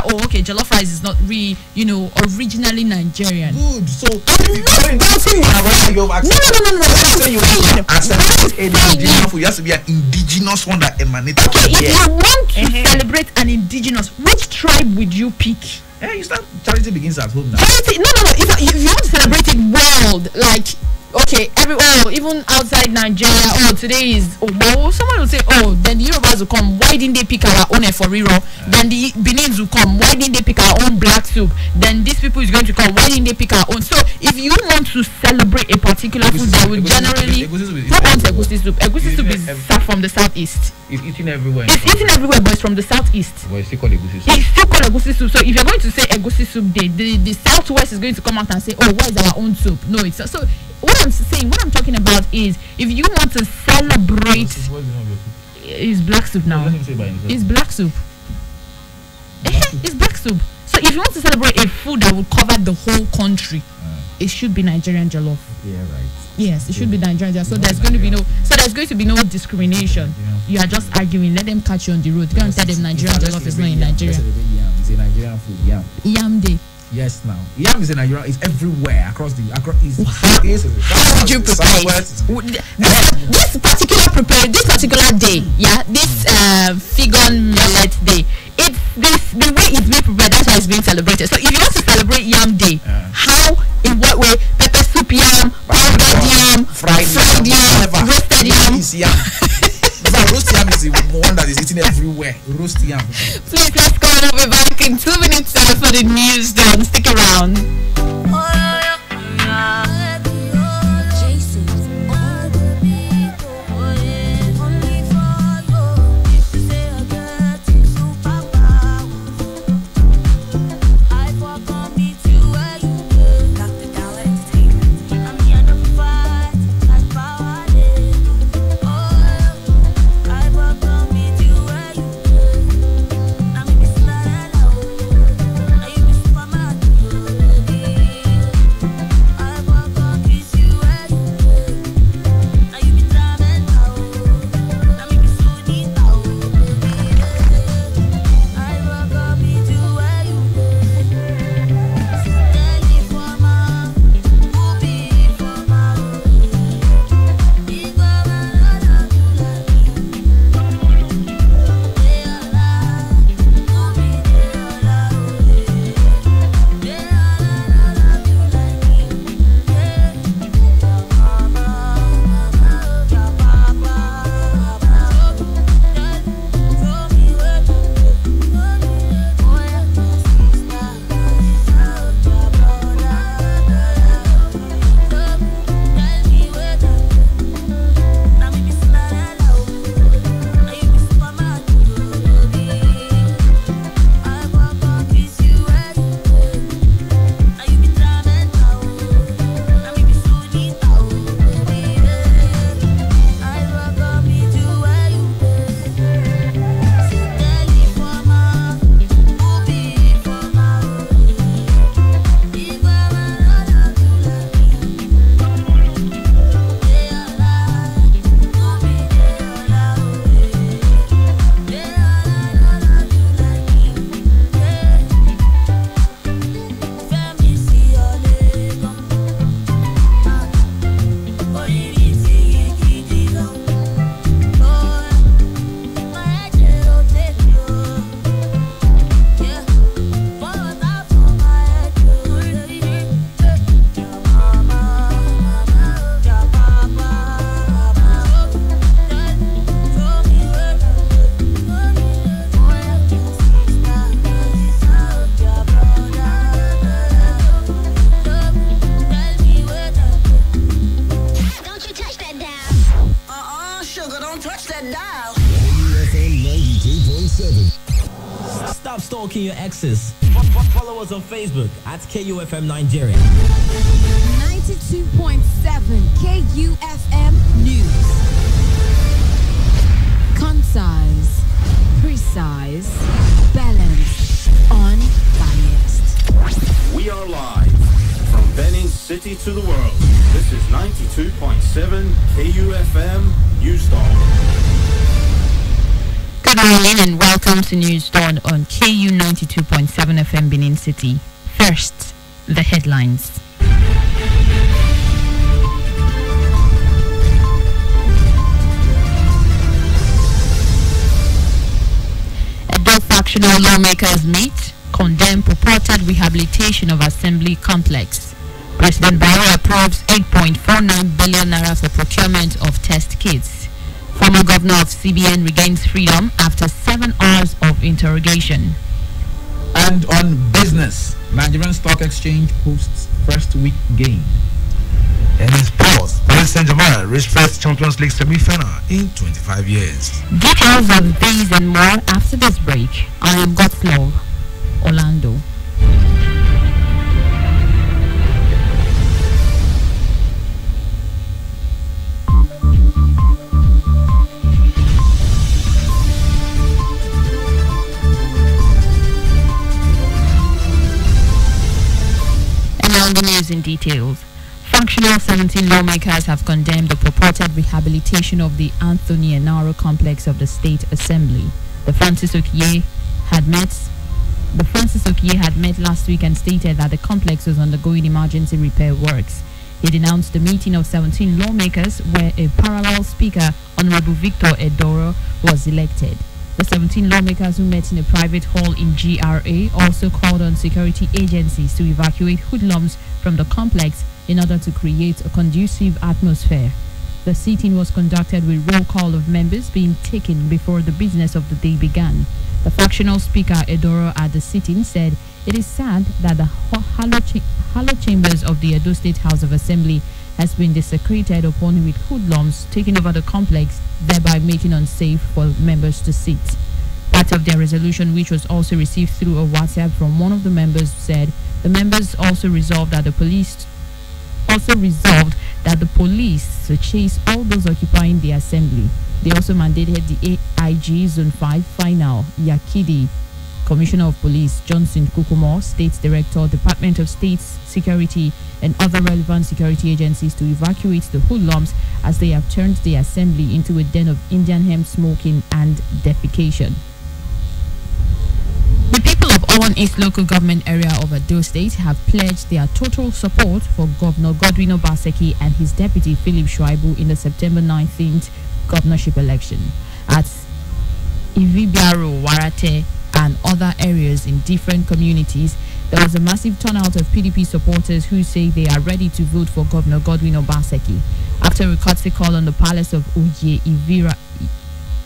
oh, okay, jollof rice is not really, originally Nigerian. Good. So I'm not saying no. You has to be an indigenous one that emanates. Okay, if you want to celebrate an indigenous, which tribe would you pick? Yeah, you start charity begins at home now. Charity, no. If you want to celebrate it world, like okay, even outside Nigeria, today is someone will say, then the Yorubas will come, why didn't they pick our own Eforiro? Then the Benins will come, why didn't they pick our own black soup? Then these people is going to come, why didn't they pick our own? So if you want to celebrate a particular food that will generally egusi soup. Egusi soup is from the southeast. It's eaten everywhere. It's eaten everywhere, but it's from the southeast. But it's still called egusi soup. It's still called egusi soup. So if you're going to say egusi soup day, the southwest is going to come out and say, what is our own soup? No, it's so. What I'm talking about is if you want to celebrate, it's black soup now. It's black soup. It's black soup. So if you want to celebrate a food that will cover the whole country, it should be Nigerian jollof. Yeah, right. Yes, it should be Nigerian jollof. So there's going to be no discrimination. You are just arguing. Let them catch you on the road. Go and tell them Nigerian jollof is not in Nigeria. It's a Nigerian food. Yam day. Yes, now yam is in Nigeria. It's everywhere across. How would you prepare it? This particular day, this Figon Millet Day. It's the way it's being prepared. That's why it's being celebrated. So if you want to celebrate Yam Day, how, in what way? Pepper soup yam, powdered yam, fried yam, roasted yam. Roast yam is the one that is eaten everywhere. Roast yam. Please, let's go. We'll be back in 2 minutes for the news. Don't stick around. Stop stalking your exes. Follow us on Facebook at KUFM Nigeria. 92.7 KUFM News. Concise, precise, balanced, unbiased. We are live from Benin City to the world. This is 92.7 KUFM News Talk. Good Good morning and welcome to News Dawn on KU 92.7 FM Benin City. First, the headlines. Edo factional lawmakers meet, condemn purported rehabilitation of Assembly complex. President Barrow approves 8.49 billion naira for procurement of test kits. Former governor of CBN regains freedom after 7 hours of interrogation. And on business, Nigerian Stock Exchange posts first week gain. And in sports, Paris Saint-Germain reached first Champions League semi-final in 25 years. Details of these and more after this break. I am Godflow Orlando. The news in details. Functional 17 lawmakers have condemned the purported rehabilitation of the Anthony Enaro complex of the State Assembly. The Francis Okiye had met last week and stated that the complex was undergoing emergency repair works. He denounced the meeting of 17 lawmakers where a parallel speaker, Honorable Victor Edoro, was elected. The 17 lawmakers who met in a private hall in GRA also called on security agencies to evacuate hoodlums from the complex in order to create a conducive atmosphere. The sitting was conducted with roll call of members being taken before the business of the day began. The factional speaker Edoro at the sitting said it is sad that the hollow chambers of the Edo State House of Assembly has been desecrated upon with hoodlums taking over the complex, thereby making unsafe for members to sit. Part of their resolution, which was also received through a WhatsApp from one of the members, said the members also resolved that the police to chase all those occupying the assembly. They also mandated the AIG Zone 5 Final Yakidi, Commissioner of Police Johnson Kukumo, State Director, Department of State Security, and other relevant security agencies to evacuate the hoodlums as they have turned the assembly into a den of Indian hemp smoking and defecation. The people of Owan East local government area of Edo State have pledged their total support for Governor Godwin Obaseki and his deputy Philip Shuaibu in the September 19th governorship election. At Ivibiaro, Warate, and other areas in different communities, there was a massive turnout of PDP supporters who say they are ready to vote for Governor Godwin Obaseki. After a courtesy call on the palace of Oye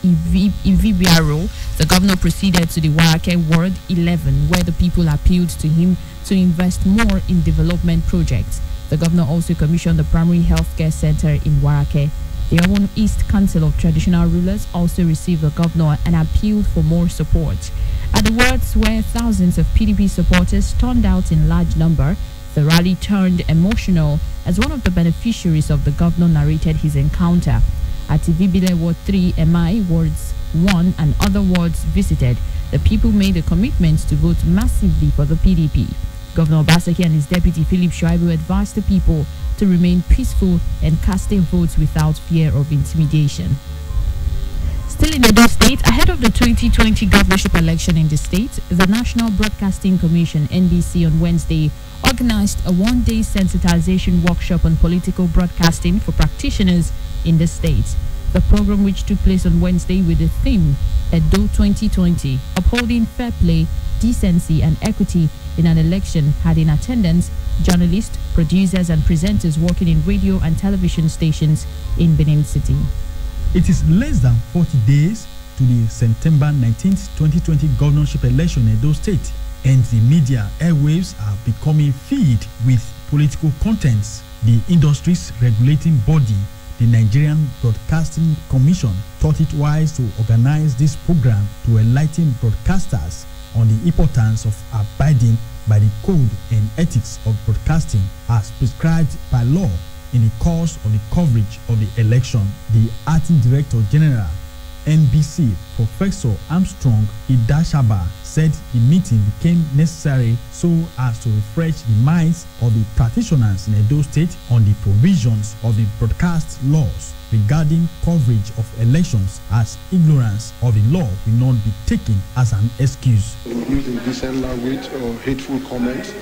Ivibiaro, the governor proceeded to the Warake Ward 11, where the people appealed to him to invest more in development projects. The governor also commissioned the primary healthcare center in Warake. The Owan East Council of Traditional Rulers also received the governor and appealed for more support. At the wards where thousands of PDP supporters turned out in large number, the rally turned emotional as one of the beneficiaries of the governor narrated his encounter. At Ivibile Ward 3, MI, Wards 1 and other wards visited, the people made a commitment to vote massively for the PDP. Governor Obaseki and his deputy Philip Shuaibu advised the people to remain peaceful and cast their votes without fear of intimidation. Still in Edo State, ahead of the 2020 governorship election in the state, the National Broadcasting Commission, NBC, on Wednesday organized a one-day sensitization workshop on political broadcasting for practitioners in the state. The program, which took place on Wednesday with the theme Edo 2020, upholding fair play, decency and equity in an election, had in attendance journalists, producers and presenters working in radio and television stations in Benin City. It is less than 40 days to the September 19th, 2020 governorship election in Edo State, and the media airwaves are becoming filled with political contents. The industry's regulating body, the Nigerian Broadcasting Commission, thought it wise to organize this program to enlighten broadcasters on the importance of abiding by the code and ethics of broadcasting as prescribed by law in the course of the coverage of the election. The acting director general NBC, Professor Armstrong Idashaba, said the meeting became necessary so as to refresh the minds of the practitioners in Edo State on the provisions of the broadcast laws regarding coverage of elections, as ignorance of the law will not be taken as an excuse. Use indecent language or hateful comments,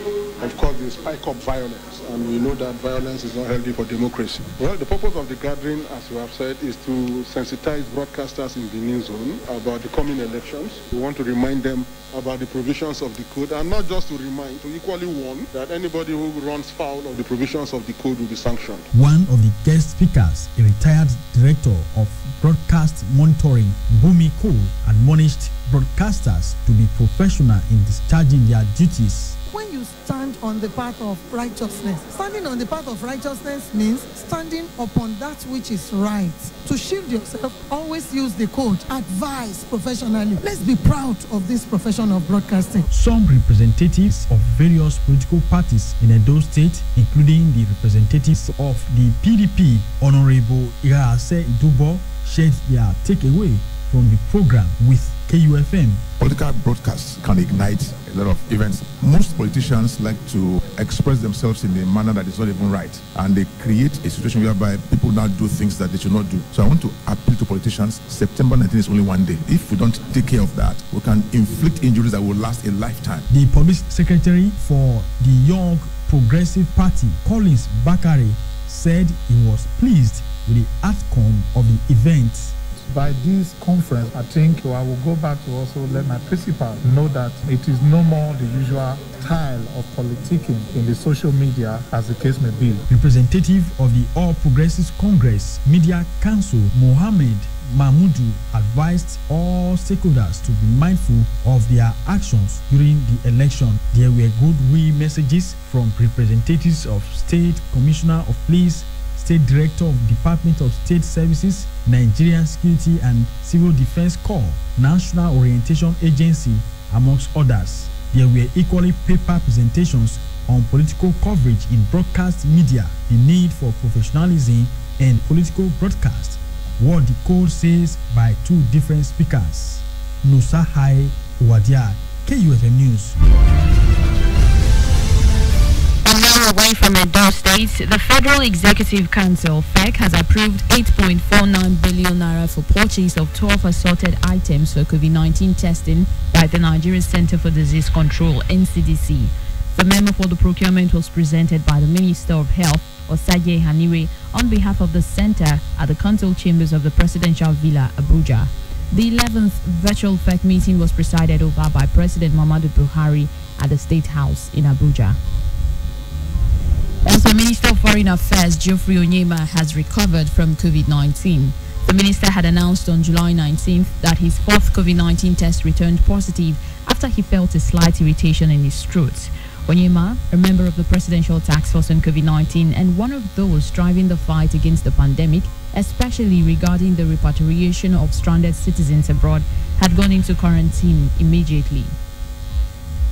of course, they spike up violence, and we know that violence is not healthy for democracy. Well, the purpose of the gathering, as you have said, is to sensitize broadcasters in the new zone about the coming elections. We want to remind them about the provisions of the code, and not just to remind, to equally warn that anybody who runs foul of the provisions of the code will be sanctioned. One of the guest speakers, a retired director of broadcast monitoring, Bumi Cole, admonished broadcasters to be professional in discharging their duties. When you stand on the path of righteousness, standing on the path of righteousness means standing upon that which is right. To shield yourself, always use the code. Advise professionally. Let's be proud of this profession of broadcasting. Some representatives of various political parties in Edo State, including the representatives of the PDP, Honorable Irase Idubo, shared their takeaway from the program with KUFM. Political broadcasts can ignite a lot of events. Most politicians like to express themselves in a manner that is not even right, and they create a situation whereby people now do things that they should not do. So I want to appeal to politicians. September 19 is only one day. If we don't take care of that, we can inflict injuries that will last a lifetime. The public secretary for the Young Progressive Party, Collins Bakare, said he was pleased with the outcome of the event. By this conference, I think I will go back to also let my principal know that it is no more the usual style of politicking in the social media, as the case may be. Representative of the All Progressives Congress Media Council, Mohammed Mahmudu, advised all stakeholders to be mindful of their actions during the election. There were goodwill messages from representatives of State Commissioner of Police, State Director of Department of State Services, Nigerian Security and Civil Defense Corps, National Orientation Agency, amongst others. There were equally paper presentations on political coverage in broadcast media, the need for professionalism and political broadcast, what the code says by two different speakers. Nusa Hai Wadia, KUFM News. Away from Edo State, the Federal Executive Council (FEC) has approved 8.49 billion naira for purchase of 12 assorted items for COVID-19 testing by the Nigerian Center for Disease Control (NCDC). The memo for the procurement was presented by the Minister of Health, Osagie Haniwe, on behalf of the center at the Council Chambers of the Presidential Villa, Abuja. The 11th virtual FEC meeting was presided over by President Muhammadu Buhari at the State House in Abuja. Also, Minister of Foreign Affairs Geoffrey Onyema has recovered from COVID-19. The minister had announced on July 19th that his fourth COVID-19 test returned positive after he felt a slight irritation in his throat. Onyema, a member of the Presidential Task Force on COVID-19 and one of those driving the fight against the pandemic, especially regarding the repatriation of stranded citizens abroad, had gone into quarantine immediately.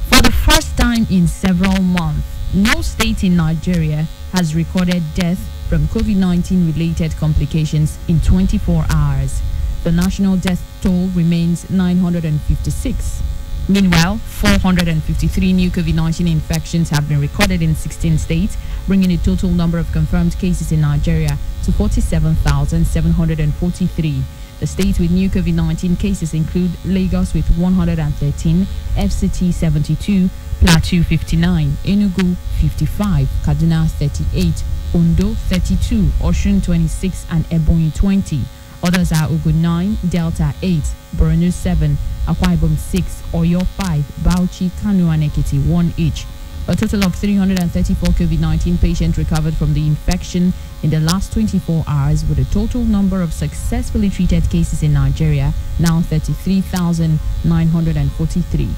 For the first time in several months, no state in Nigeria has recorded death from COVID-19 related complications in 24 hours. The national death toll remains 956. Meanwhile, 453 new COVID-19 infections have been recorded in 16 states, bringing the total number of confirmed cases in Nigeria to 47,743. The states with new COVID-19 cases include Lagos with 113, FCT 72, Plateau 59, Enugu 55, Kaduna 38, Ondo 32, Osun 26 and Ebonyi 20. Others are Ogun 9, Delta 8, Borno 7, Akwa Ibom 6, Oyo 5, Bauchi, Kano and Ekiti 1 each. A total of 334 COVID-19 patients recovered from the infection in the last 24 hours, with a total number of successfully treated cases in Nigeria now 33,943.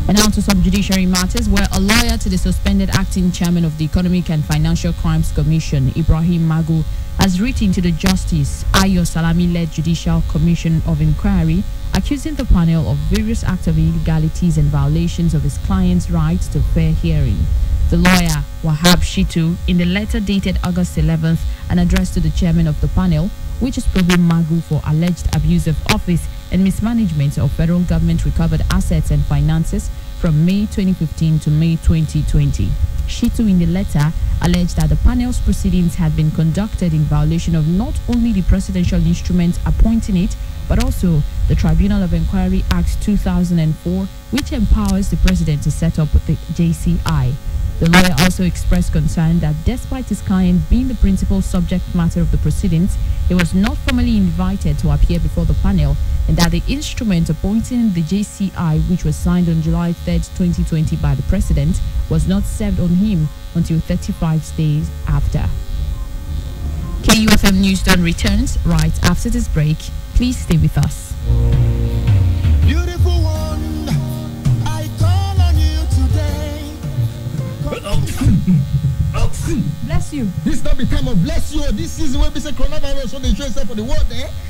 And now to some judiciary matters, where a lawyer to the suspended acting chairman of the Economic and Financial Crimes Commission, Ibrahim Magu, has written to the Justice Ayo Salami-led Judicial Commission of Inquiry, accusing the panel of various acts of illegalities and violations of his client's right to fair hearing. The lawyer, Wahab Shitu, in the letter dated August 11th and addressed to the chairman of the panel, which is probing Magu for alleged abuse of office and mismanagement of federal government recovered assets and finances from May 2015 to May 2020. Shitu in the letter alleged that the panel's proceedings had been conducted in violation of not only the presidential instrument appointing it, but also the Tribunal of Inquiry Act 2004, which empowers the president to set up the JCI. The lawyer also expressed concern that despite his client being the principal subject matter of the proceedings, he was not formally invited to appear before the panel, and that the instrument appointing the JCI, which was signed on July 3, 2020 by the president, was not served on him until 35 days after. KUFM News Done returns right after this break. Please stay with us. Beautiful one, I call on you today. Bless you. This not be time of bless you. This season where we say coronavirus, so they show itself for the world.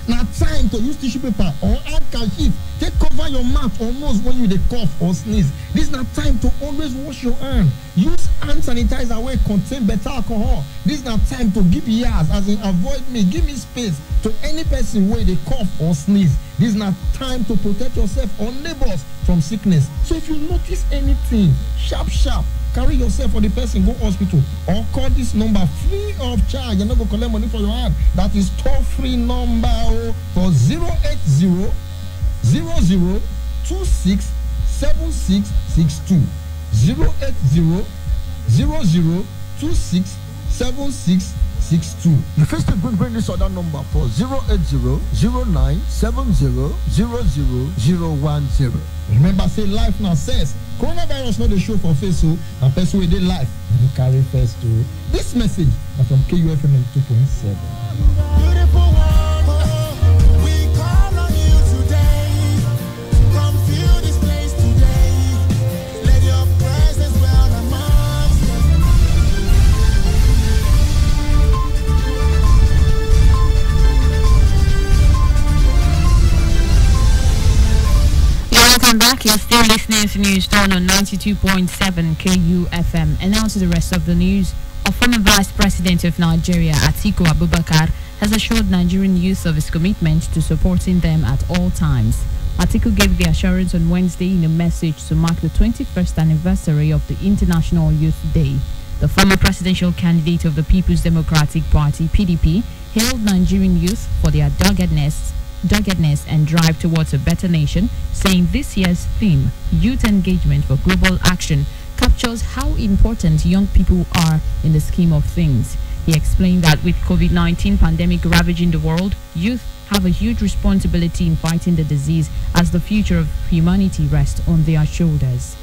Now time to use tissue paper or handkerchief. Take cover your mouth or nose when you dey cough or sneeze. This is not time to always wash your hand. Use hand sanitizer where contain better alcohol. This is not time to give ears, as in avoid me, give me space to any person where they cough or sneeze. This is not time to protect yourself or neighbors from sickness. So if you notice anything, sharp, carry yourself or the person go hospital or call this number free of charge. You're not going to collect money for your hand. That is toll-free number for 080 00 26 7662. 080 00 26 7662. You first bring this other number for 080 09 70 00 010. Remember, say life now says coronavirus not the show for face, so and person with their life you carry first to. This message is from KUFM 2.7. Beautiful one, we call on you today. Come feel this place today. Let your presence dwell amongst us. Welcome back. You're still listening to News Done on 92.7 KUFM. And now to the rest of the news. A former Vice President of Nigeria, Atiku Abubakar, has assured Nigerian youth of his commitment to supporting them at all times. Atiku gave the assurance on Wednesday in a message to mark the 21st anniversary of the International Youth Day. The former presidential candidate of the People's Democratic Party, PDP, hailed Nigerian youth for their doggedness and drive towards a better nation, saying this year's theme, Youth Engagement for Global Action, captures how important young people are in the scheme of things. He explained that with COVID-19 pandemic ravaging the world, youth have a huge responsibility in fighting the disease, as the future of humanity rests on their shoulders.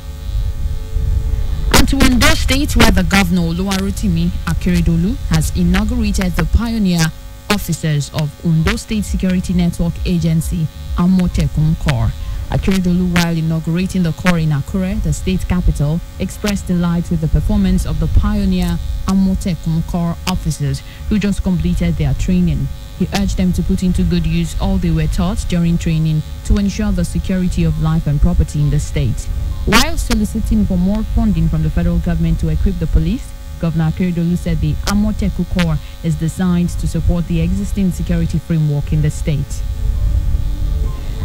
And to Ondo State, where the governor, Oluwarotimi Akeredolu, has inaugurated the pioneer officers of Ondo State Security Network Agency, Amotekun Corps. Akeredolu, while inaugurating the corps in Akure, the state capital, expressed delight with the performance of the pioneer Amotekun Corps officers who just completed their training. He urged them to put into good use all they were taught during training to ensure the security of life and property in the state. While soliciting for more funding from the federal government to equip the police, Governor Akeredolu said the Amotekun Corps is designed to support the existing security framework in the state.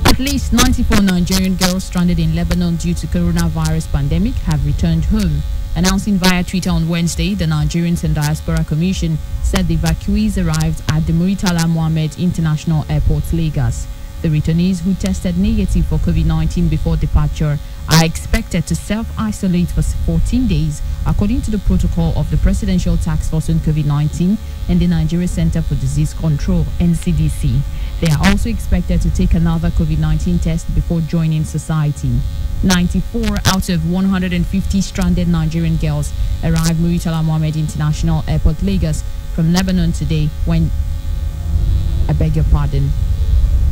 At least 94 Nigerian girls stranded in Lebanon due to coronavirus pandemic have returned home. Announcing via Twitter on Wednesday, the Nigerians and Diaspora Commission said the evacuees arrived at the Muritala Mohammed International Airport, Lagos. The returnees who tested negative for COVID-19 before departure are expected to self-isolate for 14 days, according to the protocol of the Presidential Task Force on COVID-19 and the Nigeria Center for Disease Control, NCDC. They are also expected to take another COVID-19 test before joining society. 94 out of 150 stranded Nigerian girls arrived Muritala Mohammed International Airport, Lagos, from Lebanon today when...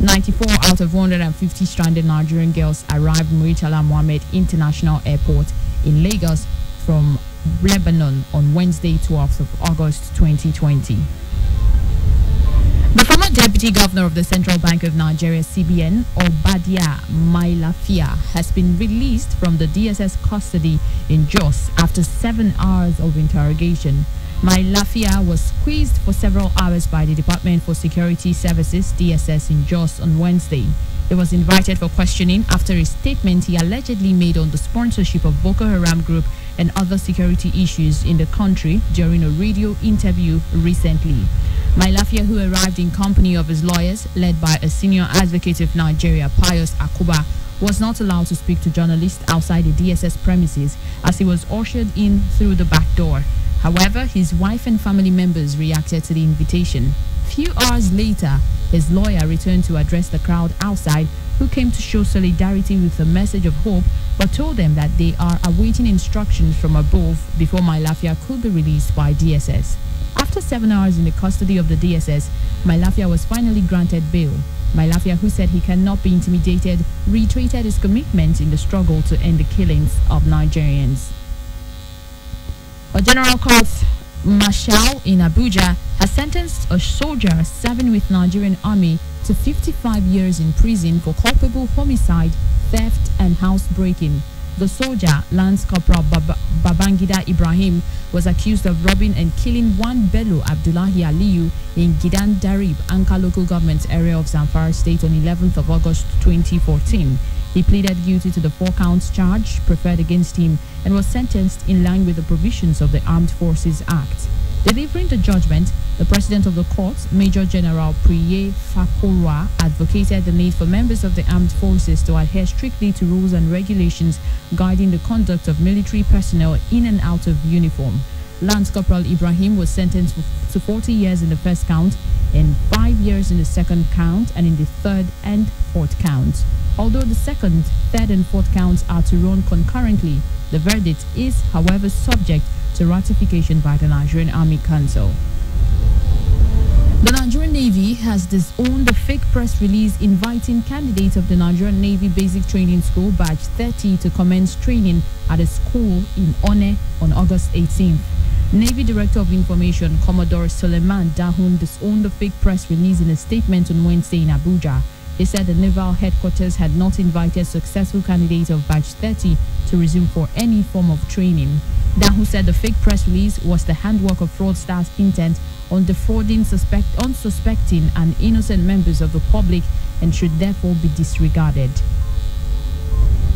94 out of 150 stranded Nigerian girls arrived Muritala Mohammed International Airport in Lagos from Lebanon on Wednesday, 12th of August 2020. The former Deputy Governor of the Central Bank of Nigeria, CBN, Obadia Mailafia, has been released from the DSS custody in Jos after 7 hours of interrogation. My Lafia was squeezed for several hours by the Department for Security Services (DSS) in Jos on Wednesday. He was invited for questioning after a statement he allegedly made on the sponsorship of Boko Haram group and other security issues in the country during a radio interview recently. My Lafia, who arrived in company of his lawyers, led by a senior advocate of Nigeria, Pius Akuba, was not allowed to speak to journalists outside the DSS premises as he was ushered in through the back door. However, his wife and family members reacted to the invitation. Few hours later, his lawyer returned to address the crowd outside, who came to show solidarity with a message of hope, but told them that they are awaiting instructions from above before My Lafia could be released by DSS. After 7 hours in the custody of the DSS, My Lafia was finally granted bail. My Lafia, who said he cannot be intimidated, reiterated his commitment in the struggle to end the killings of Nigerians. A general court martial in Abuja has sentenced a soldier serving with Nigerian army to 55 years in prison for culpable homicide, theft and housebreaking. The soldier, Lance Corporal Babangida Ibrahim, was accused of robbing and killing one Bello Abdullahi Aliyu in Gidan Darib, Anka local government area of Zamfara State on 11th of August 2014. He pleaded guilty to the 4 counts charge preferred against him and was sentenced in line with the provisions of the Armed Forces Act. Delivering the judgment, the president of the court, Major General Priye Fakorwa, advocated the need for members of the armed forces to adhere strictly to rules and regulations guiding the conduct of military personnel in and out of uniform. Lance Corporal Ibrahim was sentenced to 40 years in the first count and 5 years in the second count and in the third and fourth count. Although the second, third and fourth counts are to run concurrently, the verdict is, however, subject to ratification by the Nigerian Army Council. The Nigerian Navy has disowned the fake press release inviting candidates of the Nigerian Navy Basic Training School Batch 30 to commence training at a school in One on August 18th. Navy Director of Information Commodore Suleiman Dahun disowned the fake press release in a statement on Wednesday in Abuja. He said the naval headquarters had not invited successful candidates of Batch 30 to resume for any form of training. Dahu said the fake press release was the handwork of fraudsters intent on defrauding unsuspecting and innocent members of the public and should therefore be disregarded.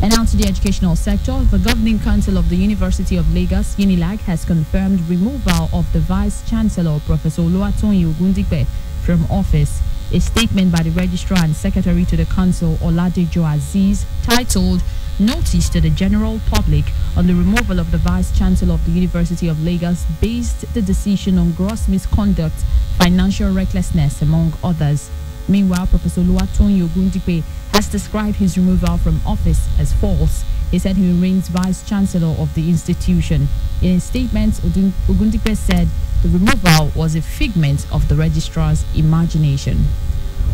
And now to the educational sector. The Governing Council of the University of Lagos, UNILAG, has confirmed removal of the Vice Chancellor, Professor Oluwatoyin Ogundipe, from office. A statement by the Registrar and Secretary to the Council, Oladejo Aziz, titled Notice to the General Public on the Removal of the Vice Chancellor of the University of Lagos, based the decision on gross misconduct, financial recklessness, among others. Meanwhile, Professor Oluwatoyin Ogundipe has described his removal from office as false. He said he remains Vice Chancellor of the institution. In a statement, Ogundipe said the removal was a figment of the Registrar's imagination.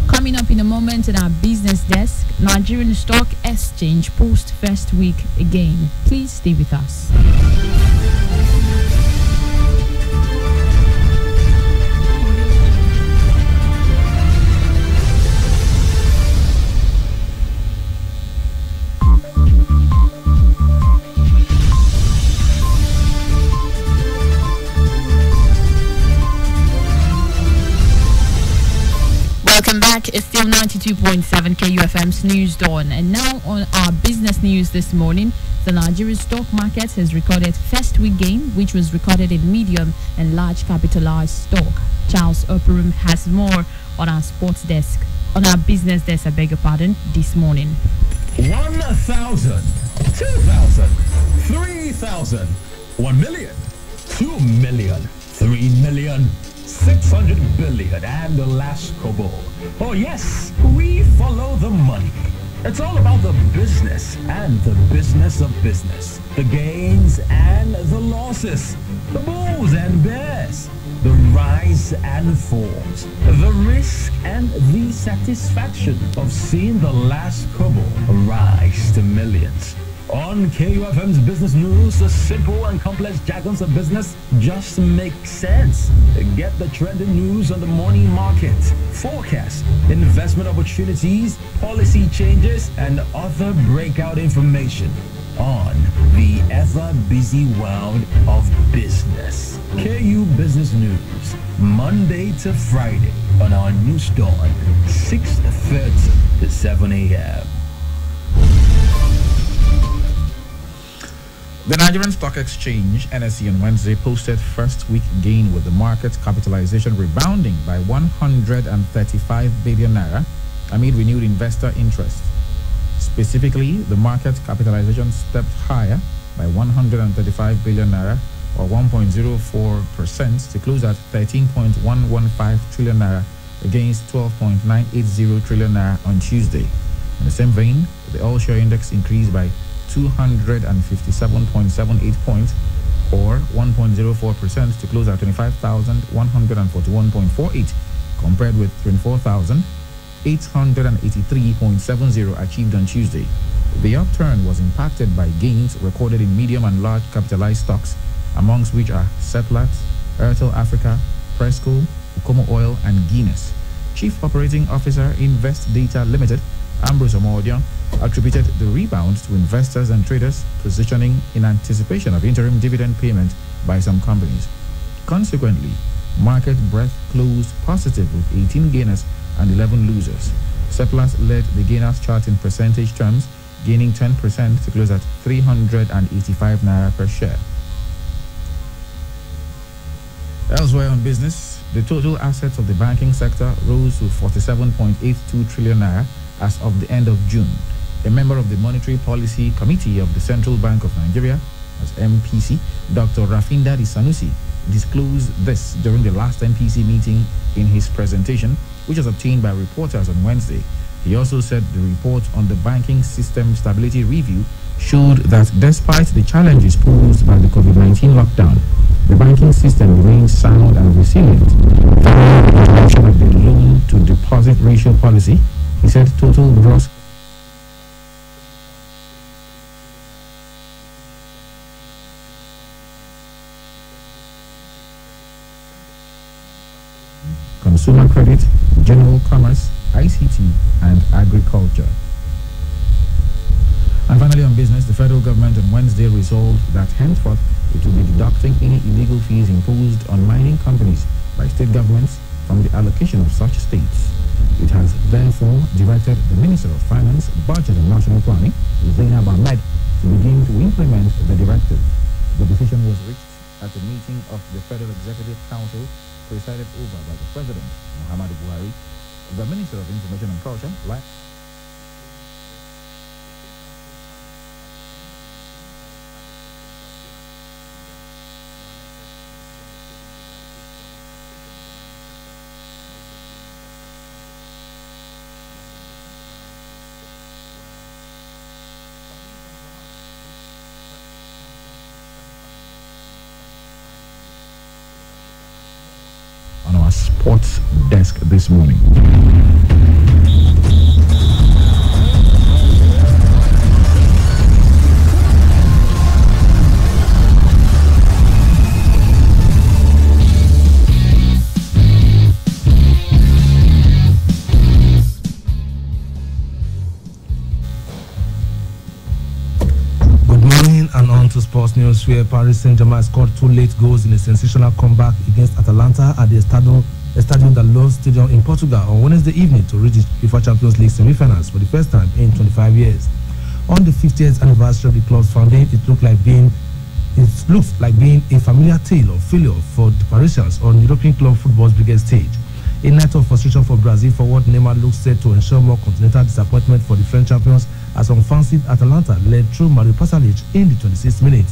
Coming up in a moment in our business desk, Nigerian Stock Exchange post first week again. Please stay with us. Welcome back. It's still 92.7 KUFM's News Dawn. And now on our business news this morning, the Nigerian stock market has recorded first week gain, which was recorded in medium and large capitalized stock. Charles Operum has more on our sports desk, on our business desk, I beg your pardon, this morning. 1,000, 2,000, 3,000, 1 million, 2 million, 3 million. 600 billion and the last kobo. Oh yes, we follow the money. It's all about the business and the business of business. The gains and the losses. The bulls and bears. The rise and falls. The risk and the satisfaction of seeing the last kobo rise to millions. On KUFM's Business News, the simple and complex jargons of business just make sense. Get the trending news on the morning market, forecast, investment opportunities, policy changes, and other breakout information on the ever-busy world of business. KU Business News, Monday to Friday on our news dawn, 6:30 to 7 a.m. The Nigerian Stock Exchange, NSE, on Wednesday posted first week gain with the market capitalization rebounding by 135 billion naira amid renewed investor interest. Specifically, the market capitalization stepped higher by 135 billion naira or 1.04% to close at 13.115 trillion naira against 12.980 trillion naira on Tuesday. In the same vein, the oil share index increased by 257.78 points or 1.04% to close at 25,141.48 compared with 24,883.70 achieved on Tuesday. The upturn was impacted by gains recorded in medium and large capitalized stocks, amongst which are Seplat, Airtel Africa, Presco, Ukomo Oil and Guinness. Chief Operating Officer Invest Data Limited, Ambrose Omodion, attributed the rebound to investors and traders positioning in anticipation of interim dividend payment by some companies. Consequently, market breadth closed positive with 18 gainers and 11 losers. Seplat led the gainers chart in percentage terms, gaining 10% to close at 385 naira per share. Elsewhere on business, the total assets of the banking sector rose to 47.82 trillion naira as of the end of June. A member of the Monetary Policy Committee of the Central Bank of Nigeria, as MPC, Dr. Rafindadi Sanusi, disclosed this during the last MPC meeting in his presentation, which was obtained by reporters on Wednesday. He also said the report on the banking system stability review showed that despite the challenges posed by the COVID-19 lockdown, the banking system remains sound and resilient. Following the introduction of the loan-to-deposit ratio policy, he said total gross consumer credit, general commerce, ICT, and agriculture. And finally on business, the federal government on Wednesday resolved that henceforth it will be deducting any illegal fees imposed on mining companies by state governments from the allocation of such states. It has therefore directed the Minister of Finance, Budget and National Planning, Zainab Ahmed, to begin to implement the directive. The decision was reached at a meeting of the Federal Executive Council presided over by the President, Muhammadu Buhari. The Minister of Information and Culture, on our sports desk this morning. And on to sports news, where Paris Saint-Germain scored 2 late goals in a sensational comeback against Atalanta at the Estadio da Luz Stadium in Portugal on Wednesday evening to reach the FIFA Champions League semi-finals for the first time in 25 years. On the 50th anniversary of the club's founding, it looks like being a familiar tale of failure for the Parisians on European club football's biggest stage. A night of frustration for Brazil forward Neymar looks set to ensure more continental disappointment for the French champions as unfancied Atalanta led through Mario Pasalic in the 26th minute.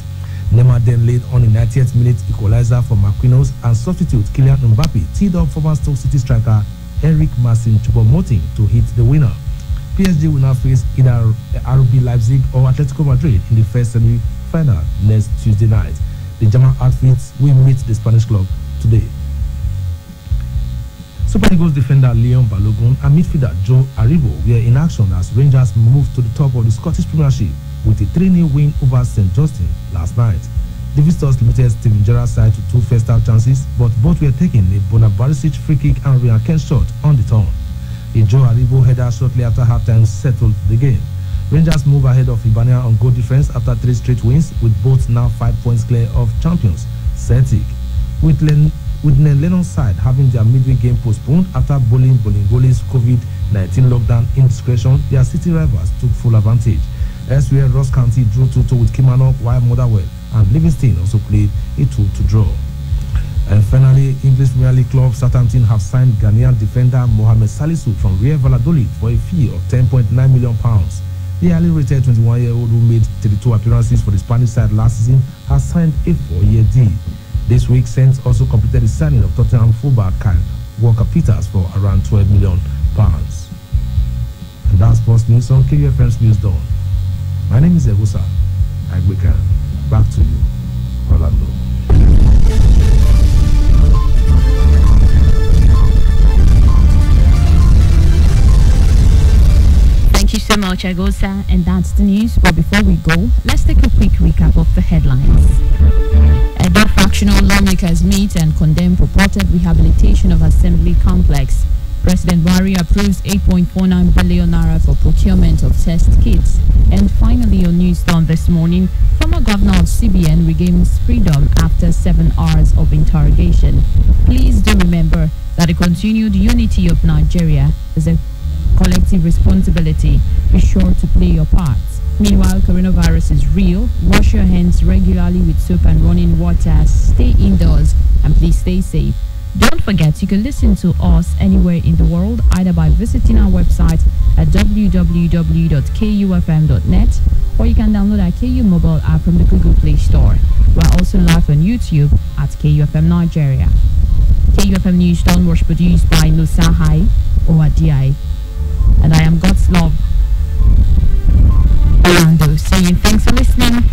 Neymar then laid on a 90th minute equalizer for Marquinhos, and substitute Kylian Mbappe teed up former Stoke City striker Eric Marcin Choupo-Moting to hit the winner. PSG will now face either RB Leipzig or Atletico Madrid in the first semi-final next Tuesday night. The German outfits will meet the Spanish club today. Super Eagles defender Leon Balogun and midfielder Joe Aribo were in action as Rangers moved to the top of the Scottish Premiership with a 3-0 win over St Johnstone last night. The visitors limited Steven Gerrard's side to 2 first-half chances, but both were taking a Bona Barisic free kick and Ryan Kent shot on the turn. A Joe Aribo header shortly after halftime settled the game. Rangers move ahead of Hibernia on goal difference after 3 straight wins, with both now 5 points clear of champions Celtic. With Lennon's side having their midweek game postponed after Bolingoli's COVID-19 lockdown indiscretion, their city rivals took full advantage. Elsewhere, Ross County drew 2-2 with Kilmarnock, while Motherwell and Livingston also played a 2-2 draw. And finally, English Premier League club Southampton have signed Ghanaian defender Mohamed Salisu from Real Valladolid for a fee of £10.9 million. The highly rated 21-year-old who made 32 appearances for the Spanish side last season has signed a 4-year deal. This week, Saints also completed the signing of Tottenham fullback Kyle Walker-Peters for around £12 million. And that's sports news on KUFM's News Dawn. My name is Egusa Agbeka. Back to you, Orlando. Thank you so much, Agosa, and that's the news. But before we go, let's take a quick recap of the headlines. Edo factional lawmakers meet and condemn purported rehabilitation of Assembly Complex. President Buhari approves 8.49 billion naira for procurement of test kits. And finally, on News Dawn this morning, former governor of CBN regains freedom after 7 hours of interrogation. Please do remember that the continued unity of Nigeria is a collective responsibility. Be sure to play your part. Meanwhile, coronavirus is real. Wash your hands regularly with soap and running water. Stay indoors and please stay safe. Don't forget, you can listen to us anywhere in the world, either by visiting our website at www.kufm.net, or you can download our KU mobile app from the Google Play Store. We're also live on YouTube at KUFM Nigeria. KUFM News Dawn was produced by Nusahai Owadiai, and I am God's Love Orlando, saying thanks for listening.